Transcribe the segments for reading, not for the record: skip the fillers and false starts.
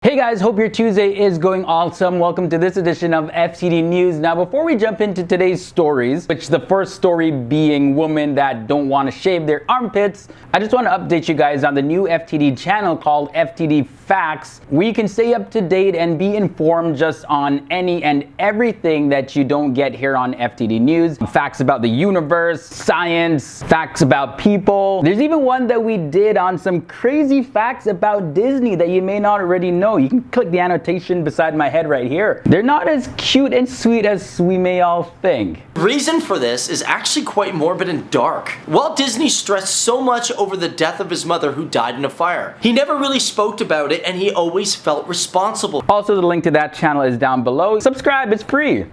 Hey guys, hope your Tuesday is going awesome. Welcome to this edition of FTD News. Now, before we jump into today's stories, which the first story being women that don't want to shave their armpits, I just want to update you guys on the new FTD channel called FTD Facts, where you can stay up to date and be informed just on any and everything that you don't get here on FTD News. Facts about the universe, science, facts about people. There's even one that we did on some crazy facts about Disney that you may not already know. You can click the annotation beside my head right here. They're not as cute and sweet as we may all think. Reason for this is actually quite morbid and dark. Walt Disney stressed so much over the death of his mother who died in a fire. He never really spoke about it and he always felt responsible. Also, the link to that channel is down below. Subscribe, it's free.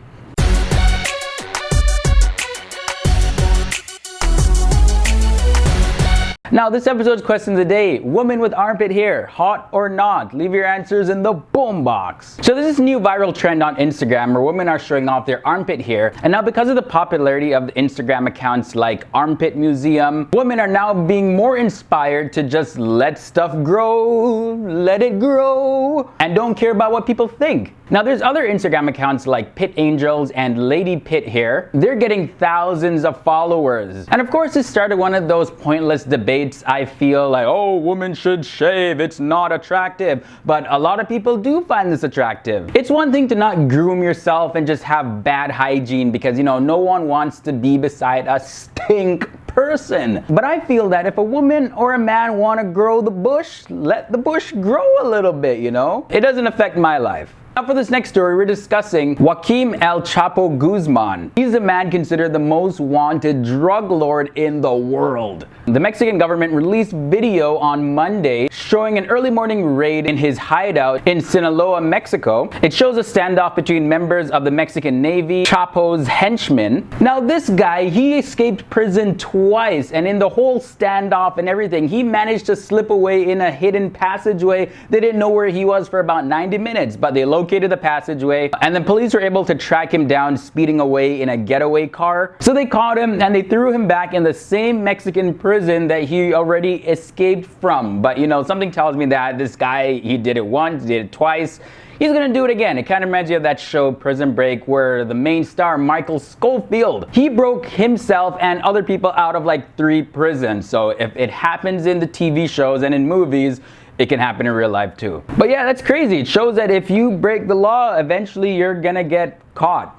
Now, this episode's question of the day: woman with armpit hair, hot or not? Leave your answers in the boom box. So there's this new viral trend on Instagram where women are showing off their armpit hair, and now because of the popularity of the Instagram accounts like Armpit Museum, women are now being more inspired to just let stuff grow, let it grow, and don't care about what people think. Now, there's other Instagram accounts like Pit Angels and Lady Pit Hair. They're getting thousands of followers. And of course, this started one of those pointless debates. I feel like, oh, women should shave, it's not attractive. But a lot of people do find this attractive. It's one thing to not groom yourself and just have bad hygiene because, no one wants to be beside a stink person. But I feel that if a woman or a man want to grow the bush, let the bush grow a little bit, It doesn't affect my life. Now, for this next story, we're discussing Joaquim El Chapo Guzman. He's a man considered the most wanted drug lord in the world. The Mexican government released video on Monday showing an early morning raid in his hideout in Sinaloa, Mexico. It shows a standoff between members of the Mexican Navy, Chapo's henchmen. Now, this guy, he escaped prison twice, and in the whole standoff and everything, he managed to slip away in a hidden passageway. They didn't know where he was for about 90 minutes, but they located the passageway, and the police were able to track him down speeding away in a getaway car. So they caught him and they threw him back in the same Mexican prison that he already escaped from. But something tells me that this guy, he did it once, did it twice, he's gonna do it again. It kind of reminds you of that show Prison Break where the main star, Michael Scofield, he broke himself and other people out of like 3 prisons. So if it happens in the TV shows and in movies, it can happen in real life too. But yeah, that's crazy. It shows that if you break the law, eventually you're gonna get caught.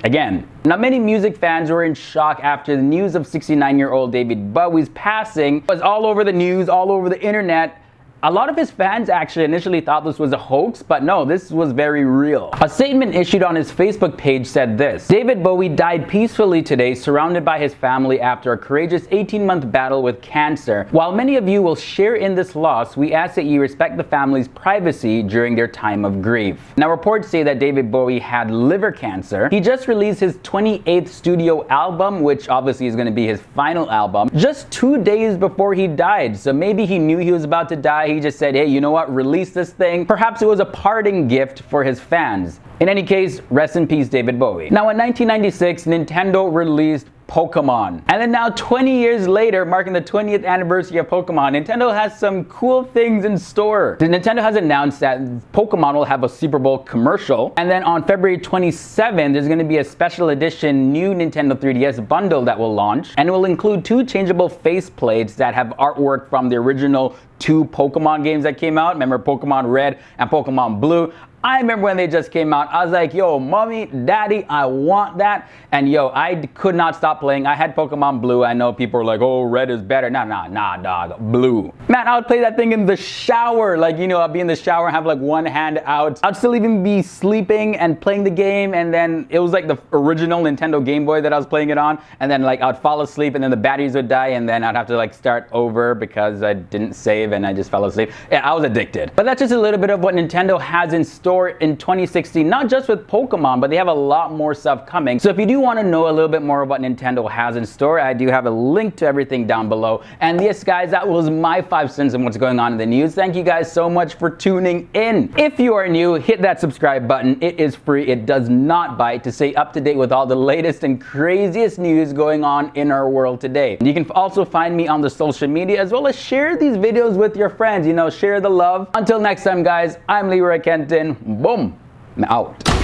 Again. Now, many music fans were in shock after the news of 69-year-old David Bowie's passing was all over the news, all over the internet. A lot of his fans actually initially thought this was a hoax, but no, this was very real. A statement issued on his Facebook page said this: David Bowie died peacefully today, surrounded by his family after a courageous 18-month battle with cancer. While many of you will share in this loss, we ask that you respect the family's privacy during their time of grief. Now, reports say that David Bowie had liver cancer. He just released his 28th studio album, which obviously is going to be his final album, just 2 days before he died. So maybe he knew he was about to die. He just said, hey, you know what, release this thing. Perhaps it was a parting gift for his fans. In any case, rest in peace, David Bowie. Now, in 1996, Nintendo released Pokemon. And then now 20 years later, marking the 20th anniversary of Pokemon, Nintendo has some cool things in store. Nintendo has announced that Pokemon will have a Super Bowl commercial. And then on February 27th, there's going to be a special edition new Nintendo 3DS bundle that will launch. And it will include 2 changeable faceplates that have artwork from the original 2 Pokemon games that came out. Remember Pokemon Red and Pokemon Blue? I remember when they just came out, I was like, yo, mommy, daddy, I want that. And yo, I could not stop playing. I had Pokemon Blue. I know people are like, oh, red is better. Nah, dog, blue. Man, I would play that thing in the shower. Like, I'd be in the shower and have like one hand out. I'd still even be sleeping and playing the game. And then it was like the original Nintendo Game Boy that I was playing it on. And then like I'd fall asleep and then the batteries would die. And then I'd have to like start over because I didn't save and I just fell asleep. Yeah, I was addicted. But that's just a little bit of what Nintendo has in store in 2016, not just with Pokemon, but they have a lot more stuff coming. So if you do want to know a little bit more of what Nintendo has in store, I do have a link to everything down below. And yes, guys, that was my 5 cents on what's going on in the news. Thank you guys so much for tuning in. If you are new, hit that subscribe button. It is free. It does not bite, to stay up to date with all the latest and craziest news going on in our world today. You can also find me on the social media as well as share these videos with your friends. You know, share the love. Until next time, guys, I'm Leroy Kenton. Boom. I'm out.